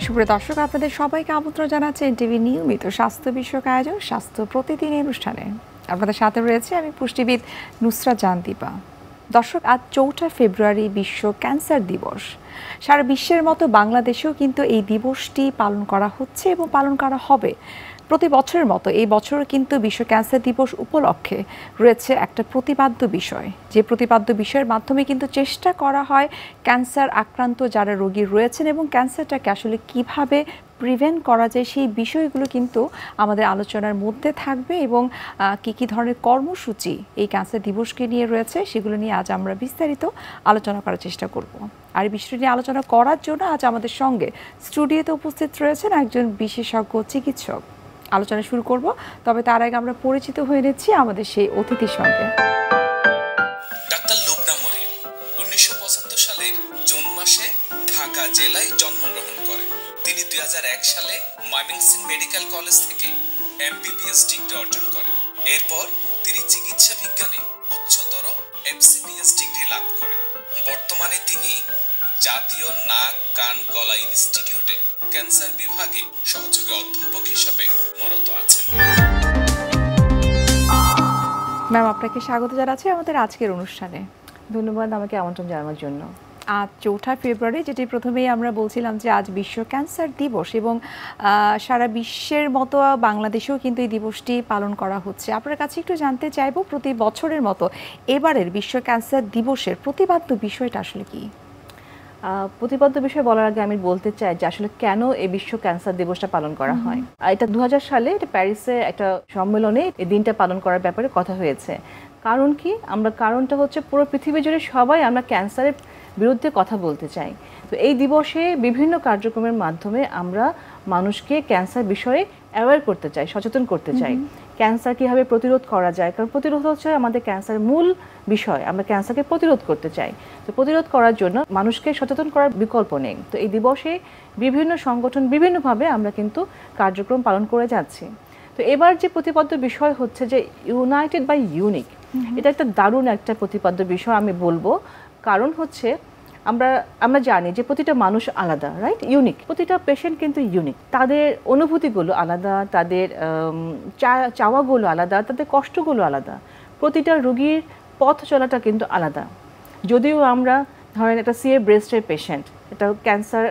সুপ্রিয় দর্শক, আপনাদের সবাইকে আমন্ত্রণ জানাচ্ছি এনটিভি নিয়মিত স্বাস্থ্য বিষয়ক আয়োজন স্বাস্থ্য প্রতিদিন অনুষ্ঠানে। আপনাদের সাথে রয়েছে আমি পুষ্টিবিদ নুসরাত জাহান দীপা। দর্শক, আজ 4 ফেব্রুয়ারি বিশ্ব ক্যান্সার দিবস। সারা বিশ্বের মতো বাংলাদেশেও কিন্তু এই দিবসটি পালন করা হচ্ছে এবং পালন করা হবে। প্রতি বছরের মতো এই বছরও কিন্তু বিশ্ব ক্যান্সার দিবস উপলক্ষে রয়েছে একটা প্রতিপাদ্য বিষয়, যে প্রতিপাদ্য বিষয়ের মাধ্যমে কিন্তু চেষ্টা করা হয় ক্যান্সার আক্রান্ত যারা রোগী রয়েছেন এবং ক্যান্সারটাকে আসলে কিভাবে প্রিভেন্ট করা যায় সেই বিষয়গুলো কিন্তু আমাদের আলোচনার মধ্যে থাকবে এবং কী ধরনের কর্মসূচি এই ক্যান্সার দিবসকে নিয়ে রয়েছে সেগুলো নিয়ে আজ আমরা বিস্তারিত আলোচনা করার চেষ্টা করব। আর এই বিষয়টি নিয়ে আলোচনা করার জন্য আজ আমাদের সঙ্গে স্টুডিওতে উপস্থিত রয়েছেন একজন বিশেষজ্ঞ চিকিৎসক। আলোচনা শুরু করব, তবে তার আগে আমরা পরিচিত হয়ে নিচ্ছি আমাদের সেই অতিথির সঙ্গে। ডাক্তার লুবনা মরিয়ম 1975 সালের জুন মাসে ঢাকা জেলায় জন্মগ্রহণ করেন। তিনি 2001 সালে ময়মনসিংহ মেডিকেল কলেজ থেকে এমবিবিএস ডিগ্রি অর্জন করেন। এরপর তিনি চিকিৎসা বিজ্ঞানে উচ্চতর এফসিপিএস ডিগ্রি লাভ করেন। বর্তমানে তিনি জাতীয় নাক কান গলা ইনস্টিটিউটে ক্যান্সার বিভাগে সহযোগী অধ্যাপক হিসেবে কর্মরত আছেন। ম্যাম, আপনাকে স্বাগত জানাচ্ছি আমাদের আজকের অনুষ্ঠানে। ধন্যবাদ আমাকে আমন্ত্রণ জানানোর জন্য। আজ 4 ফেব্রুয়ারি, যেটি প্রথমেই আমরা বলছিলাম যে আজ বিশ্ব ক্যান্সার দিবস এবং সারা বিশ্বের মতো বাংলাদেশেও কিন্তু এই দিবসটি পালন করা হচ্ছে। আপনার কাছে একটু জানতে চাইবো, প্রতি বছরের মতো এবারের বিশ্ব ক্যান্সার দিবসের প্রতিপাদ্য বিষয়টা আসলে কি? প্রতিপাদ্য বিষয় বলার আগে আমি বলতে চাই যে আসলে কেন এই বিশ্ব ক্যান্সার দিবসটা পালন করা হয়। এটা 2000 সালে প্যারিসে একটা সম্মেলনে এই দিনটা পালন করার ব্যাপারে কথা হয়েছে। কারণ কি? কারণটা হচ্ছে পুরো পৃথিবী জুড়ে সবাই আমরা ক্যান্সারের বিরুদ্ধে কথা বলতে চাই। তো এই দিবসে বিভিন্ন কার্যক্রমের মাধ্যমে আমরা মানুষকে ক্যান্সার বিষয়ে অ্যাওয়্যার করতে চাই, সচেতন করতে চাই। ক্যান্সার কীভাবে প্রতিরোধ করা যায়, কারণ প্রতিরোধ হচ্ছে আমাদের ক্যান্সারের মূল বিষয়। আমরা ক্যান্সারকে প্রতিরোধ করতে চাই। তো প্রতিরোধ করার জন্য মানুষকে সচেতন করার বিকল্প নেই। তো এই দিবসে বিভিন্ন সংগঠন বিভিন্নভাবে আমরা কিন্তু কার্যক্রম পালন করে যাচ্ছি। তো এবার যে প্রতিপাদ্য বিষয় হচ্ছে যে ইউনাইটেড বাই ইউনিক। এটা একটা দারুণ একটা প্রতিপাদ্য বিষয় আমি বলবো। কারণ হচ্ছে আমরা জানি যে প্রতিটা মানুষ আলাদা, রাইট? ইউনিক। প্রতিটা পেশেন্ট কিন্তু ইউনিক। তাদের অনুভূতিগুলো আলাদা, তাদের চাওয়াগুলো আলাদা, তাদের কষ্টগুলো আলাদা। প্রতিটা রোগীর পথ চলাটা কিন্তু আলাদা। যদিও আমরা ধরেন একটা সিএ ব্রেস্টের পেশেন্ট, এটা ক্যান্সার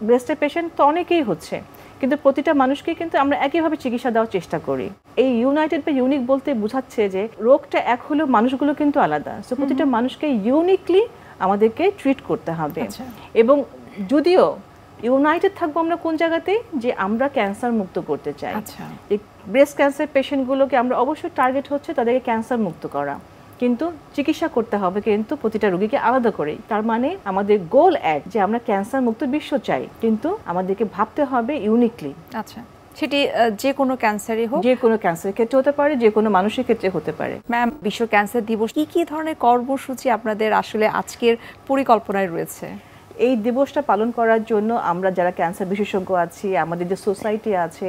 ব্রেস্টের পেশেন্ট তো অনেকেই হচ্ছে, কিন্তু প্রতিটা মানুষকে কিন্তু আমরা একইভাবে চিকিৎসা দেওয়ার চেষ্টা করি। এই ইউনাইটেড বা ইউনিক বলতে বোঝাচ্ছে যে রোগটা এক হলেও মানুষগুলো কিন্তু আলাদা। সো প্রতিটা মানুষকে ইউনিকলি আমাদেরকে ট্রিট করতে হবে। এবং যদিও ইউনাইটেড থাকবো আমরা কোন জায়গাতে, যে আমরা ক্যান্সার মুক্ত করতে চাই। এই ব্রেস্ট ক্যান্সার পেশেন্টগুলোকে আমরা অবশ্যই টার্গেট হচ্ছে তাদেরকে ক্যান্সার মুক্ত করা, কিন্তু চিকিৎসা করতে হবে কিন্তু প্রতিটা রোগীকে আলাদা করেই। তার মানে আমাদের গোল এক, যে আমরা ক্যান্সার মুক্ত বিশ্ব চাই, কিন্তু আমাদেরকে ভাবতে হবে ইউনিকলি। আচ্ছা, সেটি যে কোনো ক্যান্সারই হোক, যে কোনো ক্যান্সারের ক্ষেত্রে হতে পারে, যে কোনো মানুষের ক্ষেত্রে হতে পারে। ম্যাম, বিশ্ব ক্যান্সার দিবস কি ধরনের কর্মসূচি আপনাদের আসলে আজকের পরিকল্পনায় রয়েছে? এই দিবসটা পালন করার জন্য আমরা যারা ক্যান্সার বিশেষজ্ঞ আছি, আমাদের যে সোসাইটি আছে,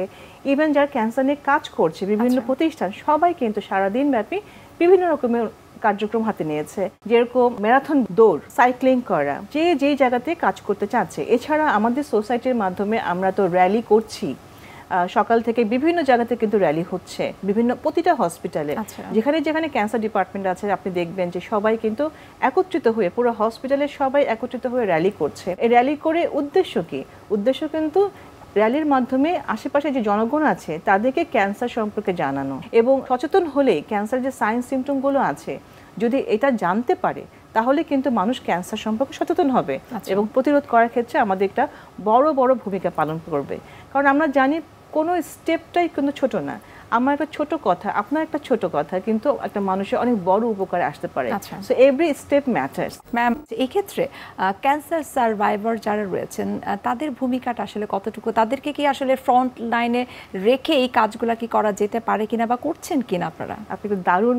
ইভেন যারা ক্যান্সার নিয়ে কাজ করছে বিভিন্ন প্রতিষ্ঠান, সবাই কিন্তু সারাদিন ব্যাপী বিভিন্ন রকমের কার্যক্রম হাতে নিয়েছে। যেরকম ম্যারাথন দৌড়, সাইক্লিং করা, যে যেই জায়গাতে কাজ করতে চাচ্ছে। এছাড়া আমাদের সোসাইটির মাধ্যমে আমরা তো র্যালি করছি। সকাল থেকে বিভিন্ন জায়গাতে কিন্তু র্যালি হচ্ছে, প্রতিটা হসপিটালে। যেখানে যেখানে ক্যান্সার ডিপার্টমেন্ট আছে আপনি দেখবেন যে সবাই কিন্তু একত্রিত হয়ে, পুরো হসপিটালের সবাই একত্রিত হয়ে র্যালি করছে। এই র্যালি করে উদ্দেশ্য কি? উদ্দেশ্য কিন্তু র্যালির মাধ্যমে আশেপাশে যে জনগণ আছে তাদেরকে ক্যান্সার সম্পর্কে জানানো, এবং সচেতন হলে ক্যান্সার যে সাইন সিমটমগুলো আছে যদি এটা জানতে পারে, তাহলে কিন্তু মানুষ ক্যান্সার সম্পর্কে সচেতন হবে এবং প্রতিরোধ করার ক্ষেত্রে আমাদের একটা বড় ভূমিকা পালন করবে। কারণ আমরা জানি কোনো স্টেপটাই কিন্তু ছোট না। আমার একটা ছোট কথা, আপনার একটা ছোট কথা কিন্তু একটা মানুষের অনেক বড় উপকারে আসতে পারে। So every step matters. Ma'am, এই ক্ষেত্রে ক্যান্সার সার্ভাইভার যারা রয়েছেন তাদের ভূমিকাটা আসলে কতটুকু? তাদেরকে কি আসলে ফ্রন্ট লাইনে রেখে এই কাজগুলো কি করা যেতে পারে কিনা বা করছেন কিনা আপনারা? আপনি তো দারুণ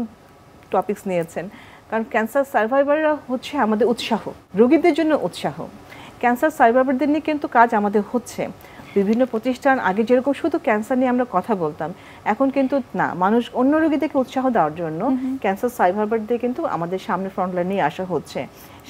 টপিকস নিয়েছেন। কারণ ক্যান্সার সার্ভাইভাররা হচ্ছে আমাদের উৎসাহ, রোগীদের জন্য উৎসাহ। ক্যান্সার সার্ভাইভারদের নিয়ে কিন্তু কাজ আমাদের হচ্ছে। বিভিন্ন প্রতিষ্ঠান আগে যেরকম শুধু ক্যান্সার নিয়ে আমরা কথা বলতাম, এখন কিন্তু না, মানুষ অন্য রোগীদেরকে উৎসাহ দেওয়ার জন্য ক্যান্সার সার্ভাইভারদের কিন্তু আমাদের সামনে ফ্রন্টলাইনে নিয়ে আসা হচ্ছে।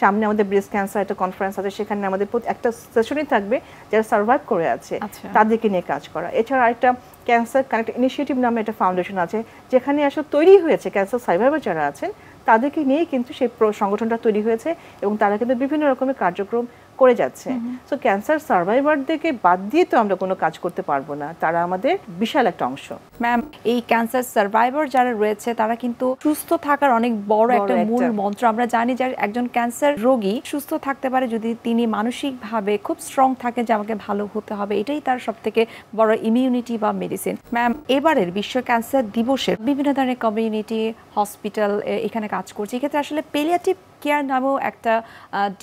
সামনে আমাদের ব্রেস্ট ক্যান্সার একটা কনফারেন্স আছে, সেখানে আমাদের একটা সেশনই থাকবে যারা সার্ভাইভ করে আছে তাদেরকে নিয়ে কাজ করা। এছাড়া একটা ক্যান্সার কানেক্ট ইনিশিয়েটিভ নামে একটা ফাউন্ডেশন আছে, যেখানে আসলে তৈরি হয়েছে ক্যান্সার সার্ভাইভার যারা আছেন তাদেরকে নিয়ে কিন্তু সেই সংগঠনটা তৈরি হয়েছে এবং তারা কিন্তু বিভিন্ন রকমের কার্যক্রম করে যাচ্ছে। সো ক্যান্সার সার্ভাইভারদেরকে বাদ দিয়ে তো আমরা কোনো কাজ করতে পারবো না, তারা আমাদের বিশাল একটা অংশ। ম্যাম, এই ক্যান্সার সার্ভাইভার যারা রয়েছে তারা কিন্তু সুস্থ থাকার অনেক বড় একটা মূল মন্ত্র। আমরা জানি যে একজন ক্যান্সার রোগী সুস্থ থাকতে পারে যদি তিনি মানসিকভাবে খুব স্ট্রং থাকে যে আমাকে ভালো হতে হবে, এটাই তার সবথেকে বড় ইমিউনিটি বা মেডিসিন। ম্যাম, এবারের বিশ্ব ক্যান্সার দিবসের বিভিন্ন ধরনের কমিউনিটি হসপিটাল এখানে কাজ করছে। এক্ষেত্রে আসলে পেলিয়াটিভ কেয়ার নামেও একটা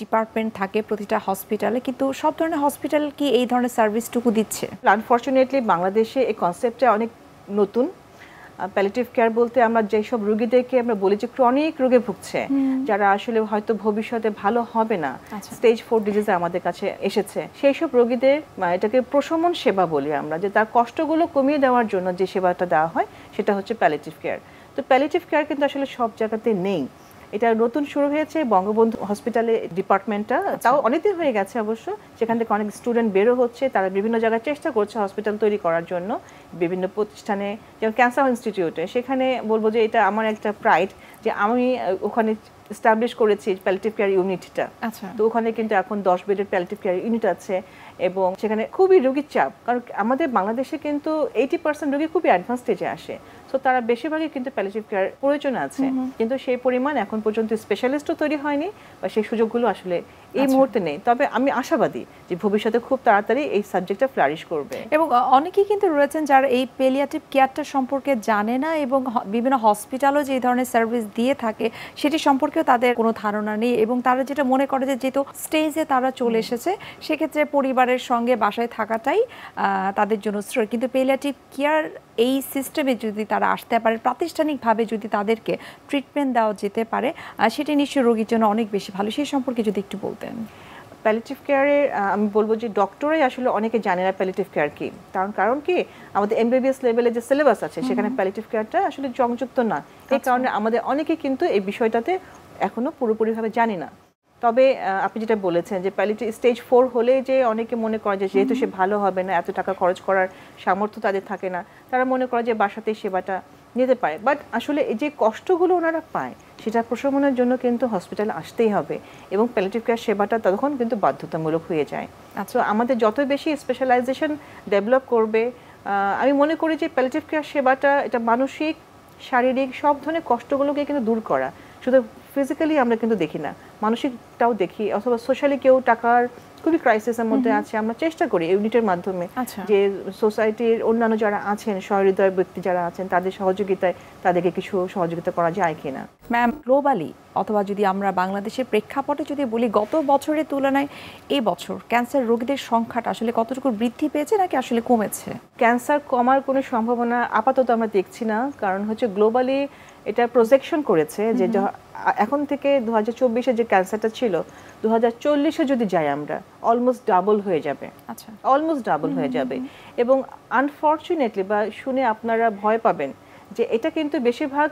ডিপার্টমেন্ট থাকে প্রতিটা হসপিটালে, কিন্তু সব ধরনের হসপিটাল কি এই ধরনের সার্ভিসটুকু দিচ্ছে? আনফর্চুনেটলি বাংলাদেশে এই কনসেপ্টটা অনেক নতুন। প্যালিয়েটিভ কেয়ার বলতে আমরা যেসব রোগীদেরকে আমরা বলি যে ক্রনিক রোগে ভুগছে, যারা আসলে হয়তো ভবিষ্যতে ভালো হবে না, স্টেজ 4 ডিজিজে আমাদের কাছে এসেছে, সেই সব রোগীদের এটাকে প্রশমন সেবা বলি আমরা, যে তার কষ্টগুলো কমিয়ে দেওয়ার জন্য যে সেবাটা দেওয়া হয় সেটা হচ্ছে প্যালিয়েটিভ কেয়ার। তো প্যালিয়েটিভ কেয়ার কিন্তু আসলে সব জায়গাতে নেই, এটা নতুন শুরু হয়েছে বঙ্গবন্ধু হসপিটালে ডিপার্টমেন্টটা, তাও অনেকদিন হয়ে গেছে অবশ্য। সেখান থেকে অনেক স্টুডেন্ট বেরো হচ্ছে, তারা বিভিন্ন জায়গায় চেষ্টা করছে হসপিটাল তৈরি করার জন্য, বিভিন্ন প্রতিষ্ঠানে, যেমন ক্যান্সার ইনস্টিটিউটে। সেখানে বলবো যে এটা আমার একটা প্রাইড যে আমি ওখানে এস্টাবলিশ করেছি প্যালিয়েটিভ কেয়ার ইউনিটটা। তো ওখানে কিন্তু এখন 10 বেডের প্যালিয়েটিভ কেয়ার ইউনিট আছে এবং সেখানে খুবই রোগীর চাপ, কারণ আমাদের বাংলাদেশে কিন্তু 80% রোগী খুবই অ্যাডভান্স স্টেজে আসে। সো তারা বেশিরভাগই কিন্তু প্যালিয়েটিভ কেয়ার প্রয়োজন আছে, কিন্তু সেই পরিমাণ এখন পর্যন্ত স্পেশালিস্টও তৈরি হয়নি বা সেই সুযোগগুলো আসলে এই মুহূর্তে নেই। তবে আমি আশাবাদী যে ভবিষ্যতে খুব তাড়াতাড়ি এই সাবজেক্টটা ফ্লারিশ করবে। এবং অনেকেই কিন্তু রয়েছেন যারা এই প্যালিয়েটিভ কেয়ারটা সম্পর্কে জানে না এবং বিভিন্ন হসপিটালও যে ধরনের সার্ভিস দিয়ে থাকে সেটি সম্পর্কেও তাদের কোনো ধারণা নেই, এবং তারা যেটা মনে করে যে যেহেতু স্টেজে তারা চলে এসেছে সেক্ষেত্রে পরিবারের সঙ্গে বাসায় থাকাটাই তাদের জন্য শ্রেয়। কিন্তু প্যালিয়েটিভ কেয়ার এই সিস্টেমে যদি তারা আসতে পারে, প্রাতিষ্ঠানিকভাবে যদি তাদেরকে ট্রিটমেন্ট দেওয়া যেতে পারে, সেটি নিশ্চয়ই রোগীর জন্য অনেক বেশি ভালো। সেই সম্পর্কে যদি একটু বলতেন। প্যালিয়েটিভ কেয়ারে আমি বলবো যে ডক্টরাই আসলে অনেকে জানে না প্যালিয়েটিভ কেয়ার কি, কারণ কি আমাদের এমবিবিএস লেভেলে যে সিলেবাস আছে সেখানে প্যালিয়েটিভ কেয়ারটা আসলে সংযুক্ত না। এই কারণে আমাদের অনেকে কিন্তু এই বিষয়টাতে এখনো পুরোপুরিভাবে জানি না। তবে আপনি যেটা বলেছেন যে প্যালিয়েটিভ স্টেজ 4 হলে যে অনেকে মনে করে যে যেহেতু সে ভালো হবে না, এত টাকা খরচ করার সামর্থ্য তাদের থাকে না, তারা মনে করে যে বাসাতেই সেবাটা নিতে পারে। বাট আসলে এই যে কষ্টগুলো ওনারা পায় সেটা প্রশমনের জন্য কিন্তু হসপিটালে আসতেই হবে এবং প্যালিয়েটিভ কেয়ার সেবাটা তখন কিন্তু বাধ্যতামূলক হয়ে যায়। আচ্ছা, আমাদের যত বেশি স্পেশালাইজেশন ডেভেলপ করবে, আমি মনে করি যে প্যালিয়েটিভ কেয়ার সেবাটা এটা মানসিক, শারীরিক সব ধরনের কষ্টগুলোকে কিন্তু দূর করা। শুধু ফিজিক্যালি আমরা কিন্তু দেখি না, মানসিকটাও দেখি, অথবা সোশ্যালি কেউ টাকার খুবই ক্রাইসিসের মধ্যে আছে, আমরা চেষ্টা করি ইউনিটের মাধ্যমে যে সোসাইটির অন্যান্য যারা আছেন, সহৃদয় ব্যক্তি যারা আছেন, তাদের সহযোগিতায় তাদেরকে কিছু সহযোগিতা করা যায় কিনা। ম্যাম, গ্লোবালি অথবা যদি আমরা বাংলাদেশের প্রেক্ষাপটে যদি বলি, গত বছরের তুলনায় এই বছর ক্যান্সার রোগীদের সংখ্যাটা আসলে কতটুকু বৃদ্ধি পেয়েছে নাকি আসলে কমেছে? ক্যান্সার কমার কোনো সম্ভাবনা আপাতত আমরা দেখছি না, কারণ হচ্ছে গ্লোবালি এটা প্রজেকশন করেছে যে এখন থেকে 2024-এ যে ক্যান্সারটা ছিল 2040-এ যদি যাই আমরা অলমোস্ট ডাবল হয়ে যাবে। আচ্ছা, অলমোস্ট ডাবল হয়ে যাবে। এবং আনফর্চুনেটলি বা শুনে আপনারা ভয় পাবেন যে এটা কিন্তু বেশিরভাগ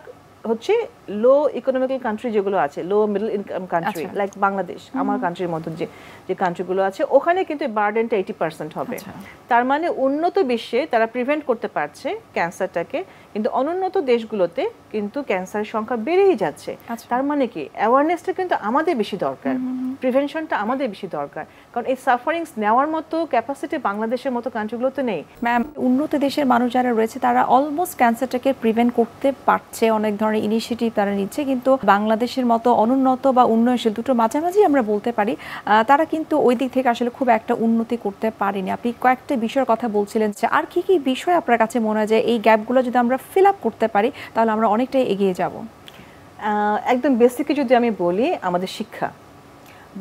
হচ্ছে লো ইকোনমিক্যাল কান্ট্রি যেগুলো আছে, low middle income country like Bangladesh, আমার কান্ট্রির মতো যে কান্ট্রিগুলো আছে, ওখানে কিন্তু বার্ডেনটা 80% হবে। তার মানে উন্নত বিশ্বে তারা প্রিভেন্ট করতে পারছে ক্যান্সারটাকে, কিন্তু অনুন্নত দেশগুলোতে কিন্তু ক্যান্সারের সংখ্যা বেড়েই যাচ্ছে। তার মানে কি অ্যাওয়ারনেসটা কিন্তু আমাদের বেশি দরকার, প্রিভেনশনটা আমাদের বেশি দরকার, কারণ এই সাফারিংস নেওয়ার মতো ক্যাপাসিটি বাংলাদেশের মতো কান্ট্রিগুলোতে নেই। ম্যাম, উন্নত দেশের মানুষ যারা রয়েছে তারা অলমোস্ট ক্যান্সারটাকে প্রিভেন্ট করতে পারছে, অনেক ধরনের ইনিশিয়েটিভ তারা নিচ্ছে, কিন্তু বাংলাদেশের মতো অনুন্নত বা উন্নয়নশীল দুটো মাঝামাঝি আমরা বলতে পারি, তারা কিন্তু ওই দিক থেকে আসলে খুব একটা উন্নতি করতে পারেনি। আপনি কয়েকটা বিষয়ের কথা বলছিলেন, আর কি কি বিষয় আপনার কাছে মনে হয় যে এই গ্যাপগুলো যদি আমরা ফিল আপ করতে পারি তাহলে আমরা অনেকটাই এগিয়ে যাব? একদম বেসিকে যদি আমি বলি, আমাদের শিক্ষা,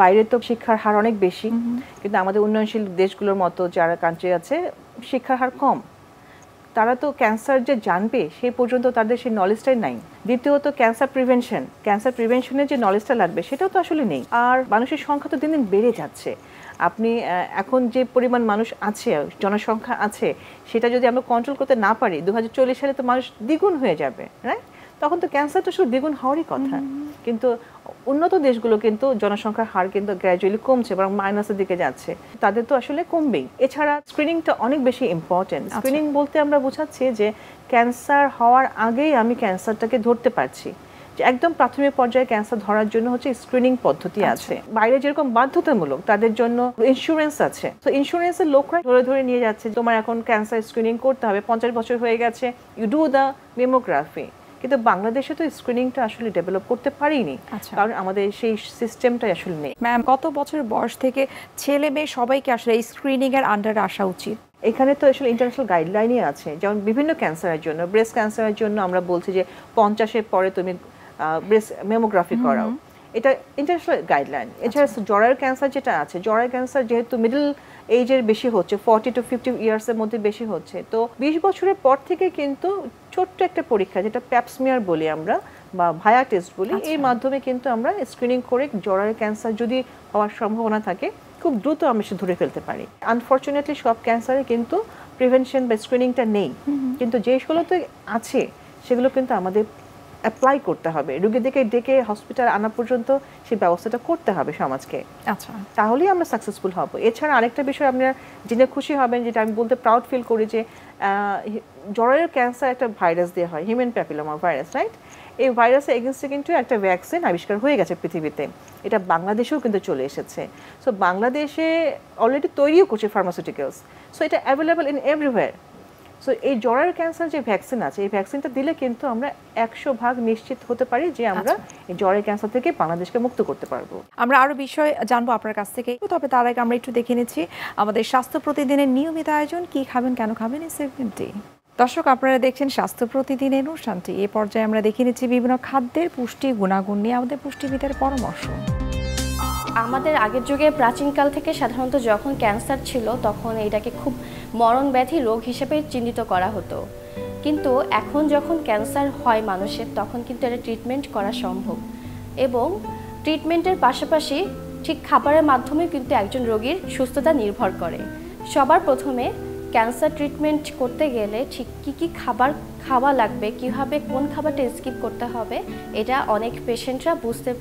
বাইরে তো শিক্ষার হার অনেক বেশি, কিন্তু আমাদের উন্নয়নশীল দেশগুলোর মতো যারা কান্ট্রি আছে শিক্ষার হার কম। তারা তো ক্যান্সার যে জানবে সেই পর্যন্ত তাদের সেই নলেজটাই নাই। দ্বিতীয়ত ক্যান্সার প্রিভেনশনের যে নলেজটা লাগবে সেটাও তো আসলে নেই। আর মানুষের সংখ্যা তো দিন দিন বেড়ে যাচ্ছে। আপনি এখন যে পরিমাণ মানুষ আছে, জনসংখ্যা আছে, সেটা যদি আমরা কন্ট্রোল করতে না পারি 2040 সালে তো মানুষ দ্বিগুণ হয়ে যাবে, রাইট? তখন তো ক্যান্সারটা শুধু দ্বিগুণ হওয়ারই কথা। কিন্তু উন্নত দেশগুলো কিন্তু জনসংখ্যার হার কিন্তু গ্র্যাজুয়ালি কমছে, বরং মাইনাসের দিকে যাচ্ছে। তাদের তো আসলে কমবেই। এছাড়া স্ক্রিনিংটা অনেক বেশি ইম্পর্টেন্ট। স্ক্রিনিং বলতে আমরা বোঝাচ্ছি যে ক্যান্সার হওয়ার আগেই আমি ক্যান্সারটাকে ধরতে পারছি। যে একদম প্রাথমিক পর্যায়ে ক্যান্সার ধরার জন্য হচ্ছে স্ক্রিনিং পদ্ধতি আছে। বাইরে যেরকম বাধ্যতামূলক, তাদের জন্য ইন্স্যুরেন্স আছে। তো ইন্স্যুরেন্সের লোকরা ধরে ধরে নিয়ে যাচ্ছে, তোমার এখন ক্যান্সার স্ক্রিনিং করতে হবে, 50 বছর হয়ে গেছে, ইউ ডু দ্য মেমোগ্রাফি। কিন্তু বাংলাদেশে তো স্ক্রিনিংটা আসলে ডেভেলপ করতে পারিনি, কারণ আমাদের সেই সিস্টেমটাই আসলে নেই। ম্যাম, কত বছর বয়স থেকে ছেলে মেয়ে সবাইকে আসলে এই স্ক্রিনিং এর আন্ডারে আসা উচিত? এখানে তো আসলে ইন্টারন্যাশনাল গাইডলাইনই আছে। যেমন বিভিন্ন ক্যান্সারের জন্য, ব্রেস্ট ক্যান্সারের জন্য আমরা বলছি যে 50-এর পরে তুমি ব্রেস্ট মেমোগ্রাফি করাও, এটা ইন্টারন্যাশনাল গাইডলাইন। এছাড়া জরায়ুর ক্যান্সার যেটা আছে, জরায়ুর ক্যান্সার যেহেতু মিডল এজের বেশি হচ্ছে, 40 to 50 ইয়ার্সের মধ্যে বেশি হচ্ছে, তো 20 বছরের পর থেকে কিন্তু ছোট্ট একটা পরীক্ষা, যেটা প্যাপসমিয়ার বলি আমরা বা ভায়া টেস্ট বলি, এর মাধ্যমে কিন্তু আমরা স্ক্রিনিং করে জরায়ুর ক্যান্সার যদি হওয়ার সম্ভাবনা থাকে খুব দ্রুত আমরা সে ধরে ফেলতে পারি। আনফর্চুনেটলি সব ক্যান্সারে কিন্তু প্রিভেনশন বা স্ক্রিনিংটা নেই, কিন্তু যেগুলোতে আছে সেগুলো কিন্তু আমাদের অ্যাপ্লাই করতে হবে। রোগীদেরকে ডেকে হসপিটাল আনা পর্যন্ত সেই ব্যবস্থাটা করতে হবে সমাজকে। আচ্ছা, তাহলেই আমরা সাকসেসফুল হব। এছাড়া আরেকটা বিষয় আপনারা জেনে খুশি হবেন, যেটা আমি বলতে প্রাউড ফিল করি, যে জরায়ুর ক্যান্সার একটা ভাইরাস দিয়ে হয়, হিউম্যান প্যাপিলোমা ভাইরাস, রাইট? এই ভাইরাসের এগেনস্টে কিন্তু একটা ভ্যাকসিন আবিষ্কার হয়ে গেছে পৃথিবীতে। এটা বাংলাদেশেও কিন্তু চলে এসেছে। সো বাংলাদেশে অলরেডি তৈরিও করছে ফার্মাসিউটিক্যালস। সো এটা অ্যাভেলেবল ইন এভরিওয়্যার। সো এই জরায়ুর ক্যান্সার যে ভ্যাকসিন আছে, এই ভ্যাকসিনটা দিলে কিন্তু আমরা 100% নিশ্চিত হতে পারি যে আমরা এই জরায়ুর ক্যান্সার থেকে বাংলাদেশকে মুক্ত করতে পারবো। আমরা আরো বিষয় জানবো আপনার কাছ থেকে, তবে তার আগে আমরা একটু দেখে নিচ্ছি আমাদের স্বাস্থ্য প্রতিদিনের নিয়মিত আয়োজন কি খাবেন কেন খাবেন এই সেগমেন্টটি। দর্শক, আপনারা দেখছেন স্বাস্থ্য প্রতিদিনের অনুষ্ঠানটি। এই পর্যায়ে আমরা দেখে নিচ্ছি বিভিন্ন খাদ্যের পুষ্টি গুণাগুণ নিয়ে আমাদের পুষ্টিবিদের পরামর্শ। আমাদের আগের যুগে প্রাচীনকাল থেকে সাধারণত যখন ক্যান্সার ছিল তখন এটাকে খুব মরণ ব্যাধি রোগ হিসেবে চিহ্নিত করা হতো, কিন্তু এখন যখন ক্যান্সার হয় মানুষের, তখন কিন্তু এটা ট্রিটমেন্ট করা সম্ভব। এবং ট্রিটমেন্টের পাশাপাশি ঠিক খাবারের মাধ্যমে কিন্তু একজন রোগীর সুস্থতা নির্ভর করে। সবার প্রথমে ক্যান্সার ট্রিটমেন্ট করতে গেলে ঠিক কী খাবার খাওয়া লাগবে, কীভাবে কোন খাবারটা স্কিপ করতে হবে, এটা অনেক পেশেন্টরা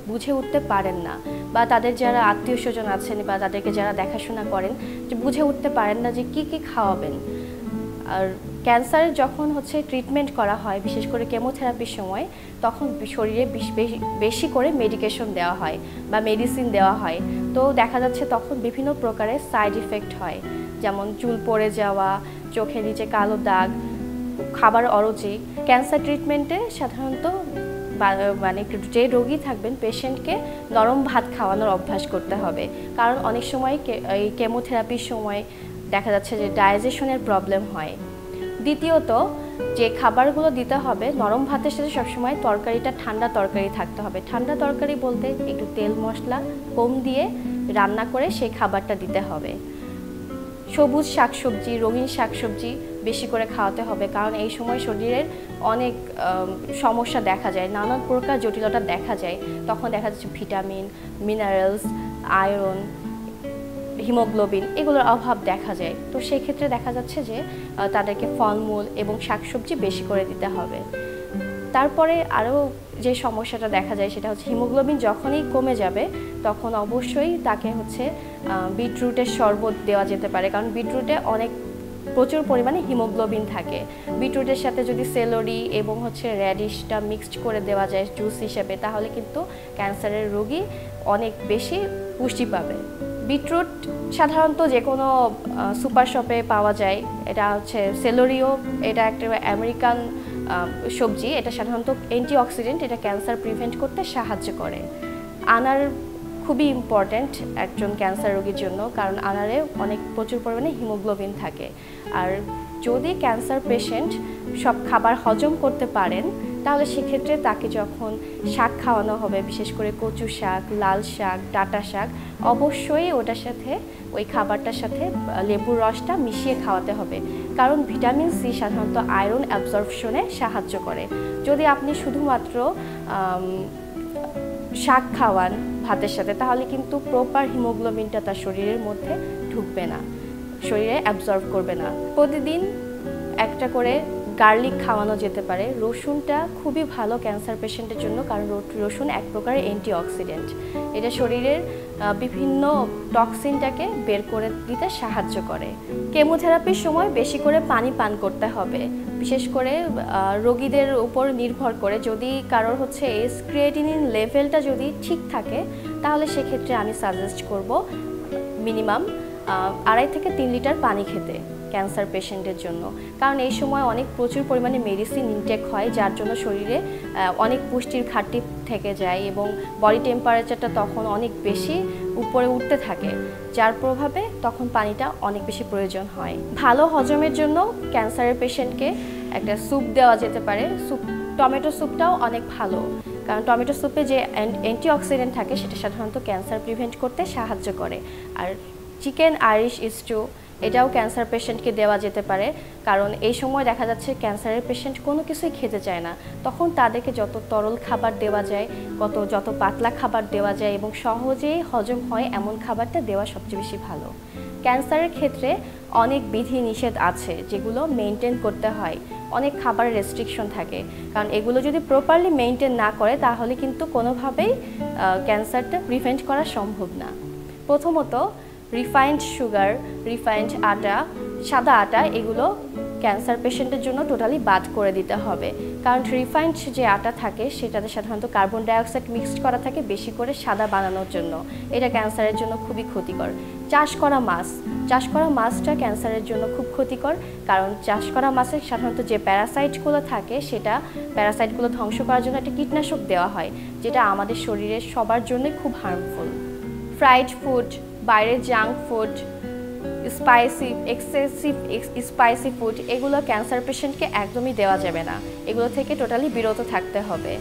বুঝে উঠতে পারেন না, বা তাদের যারা আত্মীয় স্বজন আছেন বা তাদেরকে যারা দেখাশোনা করেন, যে বুঝে উঠতে পারেন না যে কী খাওয়াবেন। আর ক্যান্সারের যখন ট্রিটমেন্ট করা হয়, বিশেষ করে কেমোথেরাপির সময়, তখন শরীরে বেশি করে মেডিকেশন দেওয়া হয় বা মেডিসিন দেওয়া হয়। তো দেখা যাচ্ছে তখন বিভিন্ন প্রকারের সাইড ইফেক্ট হয়, যেমন চুল পড়ে যাওয়া, চোখের নিচে কালো দাগ, খাবার অরুচি। ক্যান্সার ট্রিটমেন্টে সাধারণত মানে যে রোগী থাকবেন, পেশেন্টকে নরম ভাত খাওয়ানোর অভ্যাস করতে হবে, কারণ অনেক সময় এই কেমোথেরাপির সময় দেখা যাচ্ছে যে ডাইজেশনের প্রবলেম হয়। দ্বিতীয়ত, যে খাবারগুলো দিতে হবে, নরম ভাতের সাথে সবসময় তরকারিটা ঠান্ডা তরকারি থাকতে হবে। ঠান্ডা তরকারি বলতে একটু তেল মশলা কম দিয়ে রান্না করে সেই খাবারটা দিতে হবে। সবুজ শাকসবজি, রঙিন শাকসবজি বেশি করে খাওয়াতে হবে, কারণ এই সময় শরীরের অনেক সমস্যা দেখা যায়, নানান প্রকার জটিলতা দেখা যায়। তখন দেখা যাচ্ছে ভিটামিন, মিনারেলস, আয়রন, হিমোগ্লোবিন এগুলোর অভাব দেখা যায়। তো সেই ক্ষেত্রে দেখা যাচ্ছে যে তাদেরকে ফলমূল এবং শাকসবজি বেশি করে দিতে হবে। তারপরে আরও যে সমস্যাটা দেখা যায় সেটা হচ্ছে হিমোগ্লোবিন যখনই কমে যাবে তখন অবশ্যই তাকে বিটরুটের শরবত দেওয়া যেতে পারে, কারণ বিটরুটে প্রচুর পরিমাণে হিমোগ্লোবিন থাকে। বিটরুটের সাথে যদি সেলরি এবং র্যাডিশটা মিক্সড করে দেওয়া যায় জুস হিসেবে, তাহলে কিন্তু ক্যান্সারের রোগী অনেক বেশি পুষ্টি পাবে। বিটরুট সাধারণত যে কোনো সুপার শপে পাওয়া যায়। এটা সেলরিও, এটা একটা আমেরিকান সবজি। এটা সাধারণত অ্যান্টিঅক্সিডেন্ট, এটা ক্যান্সার প্রিভেন্ট করতে সাহায্য করে। আনার খুবই ইম্পর্ট্যান্ট একজন ক্যান্সার রোগীর জন্য, কারণ আনারে প্রচুর পরিমাণে হিমোগ্লোবিন থাকে। আর যদি ক্যান্সার পেশেন্ট সব খাবার হজম করতে পারেন, তাহলে সেক্ষেত্রে তাকে যখন শাক খাওয়ানো হবে, বিশেষ করে কচু শাক, লাল শাক, ডাঁটা শাক, অবশ্যই ওটার সাথে, ওই খাবারটার সাথে লেবুর রসটা মিশিয়ে খাওয়াতে হবে, কারণ ভিটামিন সি সাধারণত আয়রন অ্যাবজর্পশনে সাহায্য করে। যদি আপনি শুধুমাত্র শাক খাওয়ান ভাতের সাথে, তাহলে কিন্তু প্রপার হিমোগ্লোবিনটা তার শরীরের মধ্যে ঢুকবে না, শরীরে অ্যাবজর্ব করবে না। প্রতিদিন একটা করে গার্লিক খাওয়ানো যেতে পারে। রসুনটা খুবই ভালো ক্যান্সার পেশেন্টের জন্য, কারণ রসুন এক প্রকারের অ্যান্টিঅক্সিডেন্ট। এটা শরীরের বিভিন্ন টক্সিনটাকে বের করে দিতে সাহায্য করে। কেমোথেরাপির সময় বেশি করে পানি পান করতে হবে, বিশেষ করে রোগীদের উপর নির্ভর করে। যদি কারোর হচ্ছে ক্রিয়েটিনিন লেভেলটা যদি ঠিক থাকে, তাহলে সেক্ষেত্রে আমি সাজেস্ট করব মিনিমাম 2.5 থেকে 3 লিটার পানি খেতে ক্যান্সার পেশেন্টের জন্য। কারণ এই সময় প্রচুর পরিমাণে মেডিসিন ইনটেক হয়, যার জন্য শরীরে অনেক পুষ্টির ঘাটতি থেকে যায় এবং বডি টেম্পারেচারটা তখন অনেক বেশি উপরে উঠতে থাকে, যার প্রভাবে তখন পানিটা অনেক বেশি প্রয়োজন হয়। ভালো হজমের জন্য ক্যান্সারের পেশেন্টকে একটা স্যুপ দেওয়া যেতে পারে। টমেটো স্যুপটাও অনেক ভালো, কারণ টমেটো স্যুপে যে অ্যান্টিঅক্সিডেন্ট থাকে সেটা সাধারণত ক্যান্সার প্রিভেন্ট করতে সাহায্য করে। আর চিকেন আইরিশ স্টু এটাও ক্যান্সার পেশেন্টকে দেওয়া যেতে পারে, কারণ এই সময় দেখা যাচ্ছে ক্যান্সারের পেশেন্ট কোনো কিছুই খেতে চায় না। তখন তাদেরকে যত তরল খাবার দেওয়া যায়, যত পাতলা খাবার দেওয়া যায় এবং সহজেই হজম হয় এমন খাবারটা দেওয়া সবচেয়ে বেশি ভালো। ক্যান্সারের ক্ষেত্রে অনেক বিধি নিষেধ আছে যেগুলো মেনটেন করতে হয়, অনেক খাবারের রেস্ট্রিকশন থাকে, কারণ এগুলো যদি প্রপারলি মেনটেন না করে তাহলে কিন্তু কোনোভাবেই ক্যান্সারটা প্রিভেন্ট করা সম্ভব না। প্রথমত রিফাইন্ড সুগার, রিফাইন্ড আটা, সাদা আটা এগুলো ক্যান্সার পেশেন্টের জন্য টোটালি বাদ করে দিতে হবে, কারণ রিফাইন্ড যে আটা থাকে সেটাতে সাধারণত কার্বন ডাইঅক্সাইড মিক্সড করা থাকে বেশি করে সাদা বানানোর জন্য। এটা ক্যান্সারের জন্য খুবই ক্ষতিকর। চাষ করা মাছটা ক্যান্সারের জন্য খুব ক্ষতিকর, কারণ চাষ করা মাছে সাধারণত যে প্যারাসাইটগুলো থাকে সেটা প্যারাসাইটগুলো ধ্বংস করার জন্য একটা কীটনাশক দেওয়া হয়, যেটা আমাদের শরীরের সবার জন্যই খুব হার্মফুল। ফ্রাইড ফুড, বাইরের junk food, excessive spicy food এগুলো ক্যান্সার পেশেন্টকে একদমই দেওয়া যাবে না, এগুলো থেকে টোটালি বিরত থাকতে হবে।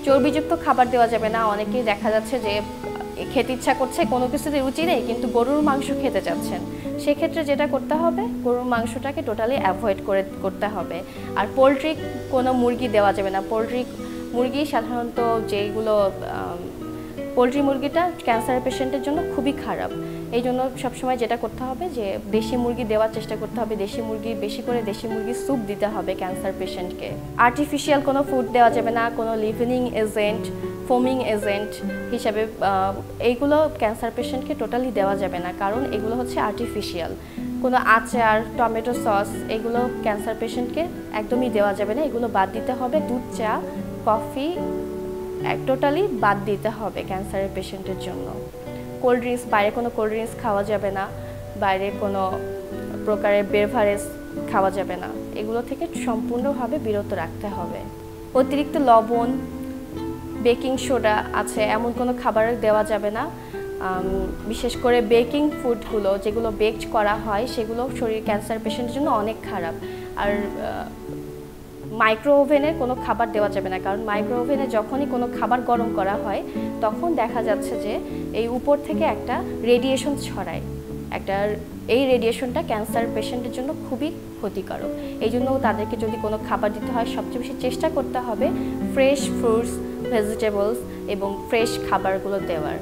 চর্বিযুক্ত খাবার দেওয়া যাবে না। অনেকেই দেখা যাচ্ছে যে খেতে ইচ্ছা করছে, কোনো কিছুতে রুচি নেই কিন্তু গরুর মাংস খেতে চাচ্ছেন, সেক্ষেত্রে যেটা করতে হবে গরুর মাংসটাকে টোটালি অ্যাভয়েড করতে হবে। আর পোলট্রি কোনো মুরগি দেওয়া যাবে না। মুরগি সাধারণত যেগুলো পোলট্রি মুরগিটা ক্যান্সার পেশেন্টের জন্য খুবই খারাপ। এই জন্য সবসময় যেটা করতে হবে যে দেশি মুরগি দেওয়ার চেষ্টা করতে হবে, বেশি করে দেশি মুরগির স্যুপ দিতে হবে ক্যান্সার পেশেন্টকে। আর্টিফিশিয়াল কোনো ফুড দেওয়া যাবে না, কোনো লিভেনিং এজেন্ট, ফোমিং এজেন্ট হিসাবে এইগুলো ক্যান্সার পেশেন্টকে টোটালি দেওয়া যাবে না, কারণ এগুলো হচ্ছে আর্টিফিশিয়াল। কোনো আচার, টমেটো সস এগুলো ক্যান্সার পেশেন্টকে একদমই দেওয়া যাবে না, এগুলো বাদ দিতে হবে। দুধ, চা, কফি টোটালি বাদ দিতে হবে ক্যান্সারের পেশেন্টের জন্য। কোল্ড ড্রিঙ্কস, বাইরে কোনো কোল্ড ড্রিঙ্কস খাওয়া যাবে না, বাইরে কোনো প্রকারের বেভারেজ খাওয়া যাবে না, এগুলো থেকে সম্পূর্ণভাবে বিরত রাখতে হবে। অতিরিক্ত লবণ, বেকিং সোডা আছে এমন কোনো খাবার দেওয়া যাবে না। বিশেষ করে বেকিং ফুডগুলো যেগুলো বেকড করা হয় সেগুলো ক্যান্সার পেশেন্টের জন্য অনেক খারাপ। আর মাইক্রো ওভেনে কোনো খাবার দেওয়া যাবে না, কারণ মাইক্রো ওভেনে যখনই কোনো খাবার গরম করা হয় তখন দেখা যাচ্ছে যে এই উপর থেকে একটা রেডিয়েশন ছড়ায়, এই রেডিয়েশনটা ক্যান্সার পেশেন্টের জন্য খুবই ক্ষতিকারক। এই জন্য তাদেরকে যদি কোনো খাবার দিতে হয় সবচেয়ে বেশি চেষ্টা করতে হবে ফ্রেশ ফ্রুটস, ভেজিটেবলস এবং ফ্রেশ খাবারগুলো দেওয়ার,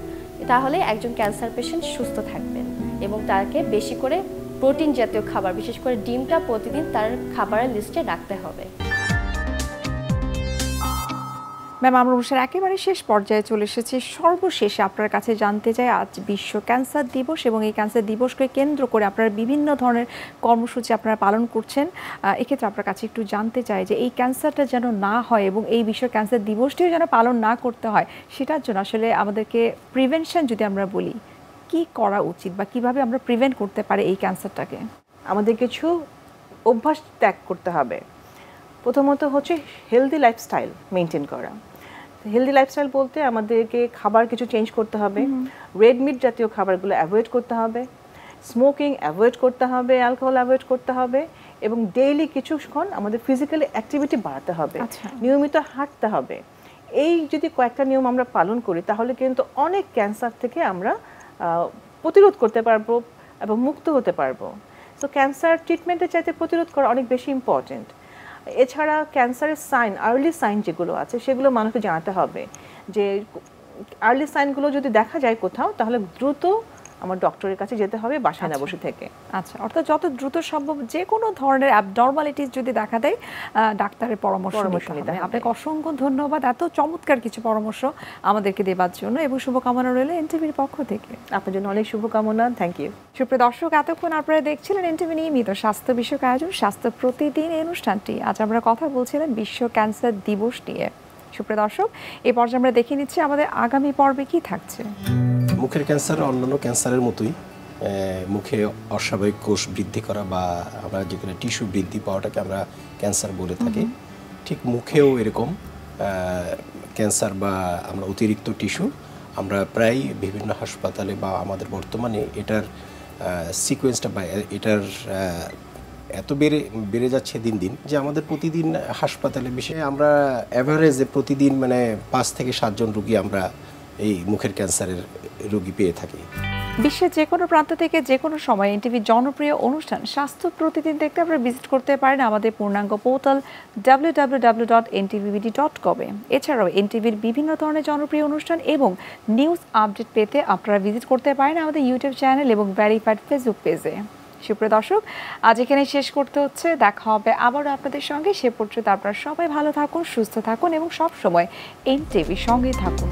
তাহলে একজন ক্যান্সার পেশেন্ট সুস্থ থাকবেন। এবং তাকে বেশি করে প্রোটিন জাতীয় খাবার, বিশেষ করে ডিমটা প্রতিদিন তার খাবারের লিস্টে রাখতে হবে। ম্যাম, আমরা অনুষ্ঠানের একেবারে শেষ পর্যায়ে চলে এসেছি। সর্বশেষে আপনার কাছে জানতে চাই, আজ বিশ্ব ক্যান্সার দিবস এবং এই ক্যান্সার দিবসকে কেন্দ্র করে আপনারা বিভিন্ন ধরনের কর্মসূচি আপনারা পালন করছেন। এক্ষেত্রে আপনার কাছে একটু জানতে চাই যে এই ক্যান্সারটা যেন না হয় এবং এই বিশ্ব ক্যান্সার দিবসটিও যেন পালন না করতে হয়, সেটার জন্য আসলে আমাদেরকে প্রিভেনশন যদি আমরা বলি, কি করা উচিত বা কিভাবে আমরা প্রিভেন্ট করতে পারি এই ক্যান্সারটাকে? আমাদের কিছু অভ্যাস ত্যাগ করতে হবে। প্রথমত হচ্ছে হেলদি লাইফস্টাইল মেনটেন করা। হেলদি লাইফস্টাইল বলতে আমাদেরকে খাবার কিছু চেঞ্জ করতে হবে, রেড মিট জাতীয় খাবারগুলো অ্যাভয়েড করতে হবে, স্মোকিং অ্যাভয়েড করতে হবে, অ্যালকোহল অ্যাভয়েড করতে হবে এবং ডেইলি কিছুক্ষণ আমাদের ফিজিক্যালি অ্যাক্টিভিটি বাড়াতে হবে, নিয়মিত হাঁটতে হবে। এই যদি কয়েকটা নিয়ম আমরা পালন করি তাহলে কিন্তু অনেক ক্যান্সার থেকে আমরা প্রতিরোধ করতে পারবো এবং মুক্ত হতে পারবো। তো ক্যান্সার ট্রিটমেন্টের চাইতে প্রতিরোধ করা অনেক বেশি ইম্পর্টেন্ট। এছাড়া ক্যান্সারের সাইন, আর্লি সাইন যেগুলো আছে সেগুলো মানুষকে জানাতে হবে, যে আর্লি সাইনগুলো যদি দেখা যায় কোথাও, তাহলে দ্রুত আমার ডক্টরের কাছে যেতে হবে বাসায় না বসে থেকে। আচ্ছা, অর্থাৎ যত দ্রুত সম্ভব যে কোনো ধরনের অ্যাবনর্মালিটিস যদি দেখা দেয় ডাক্তারের পরামর্শ নিতে হবে। আপনাকে অসংখ্য ধন্যবাদ এত চমৎকার কিছু পরামর্শ আমাদেরকে দেওয়ার জন্য, এবং শুভকামনা রইল এনটিভির পক্ষ থেকে। আপনার জন্য অনেক শুভকামনা, থ্যাংক ইউ। সুপ্রিয় দর্শক, এতক্ষণ আপনারা দেখছিলেন এনটিভি নিয়মিত স্বাস্থ্য বিষয়ক আয়োজন স্বাস্থ্য প্রতিদিন এই অনুষ্ঠানটি। আজ আমরা কথা বলছিলাম বিশ্ব ক্যান্সার দিবস নিয়ে। সুপ্রিয় দর্শক, এই পর্যায়ে আমরা দেখে নিচ্ছি আমাদের আগামী পর্বে কি থাকছে। মুখের ক্যান্সার অন্যান্য ক্যান্সারের মতোই মুখে অস্বাভাবিক কোষ বৃদ্ধি করা বা আমরা যেখানে টিস্যু বৃদ্ধি পাওয়াটাকে আমরা ক্যান্সার বলে থাকি, ঠিক মুখেও এরকম ক্যান্সার বা আমরা অতিরিক্ত টিস্যু আমরা প্রায় বিভিন্ন হাসপাতালে বা আমাদের বর্তমানে এটার সিকোয়েন্সটা বা এটার এত বেড়ে যাচ্ছে দিন দিন যে আমাদের প্রতিদিন হাসপাতালে বিষয়ে আমরা অ্যাভারেজে প্রতিদিন মানে 5 থেকে 7 জন রোগী আমরা এই মুখের ক্যান্সারের রোগী পেয়ে থাকি। বিশ্বের যে কোনো প্রান্ত থেকে যে কোনো সময় এনটিভির জনপ্রিয় অনুষ্ঠান স্বাস্থ্য প্রতিদিন দেখতে আপনারা ভিজিট করতে পারেন আমাদের পূর্ণাঙ্গ পোর্টাল www.ntvbd.com এ। এছাড়াও এনটিভির বিভিন্ন ধরনের জনপ্রিয় অনুষ্ঠান এবং নিউজ আপডেট পেতে আপনারা ভিজিট করতে পারেন আমাদের ইউটিউব চ্যানেল এবং ভেরিফাইড ফেসবুক পেজে। সুপ্রিয় দর্শক, আজ এখানে শেষ করতে হচ্ছে, দেখা হবে আবারও আপনাদের সঙ্গে। সে পর্যন্ত আপনারা সবাই ভালো থাকুন, সুস্থ থাকুন এবং সব সময় এনটিভির সঙ্গেই থাকুন।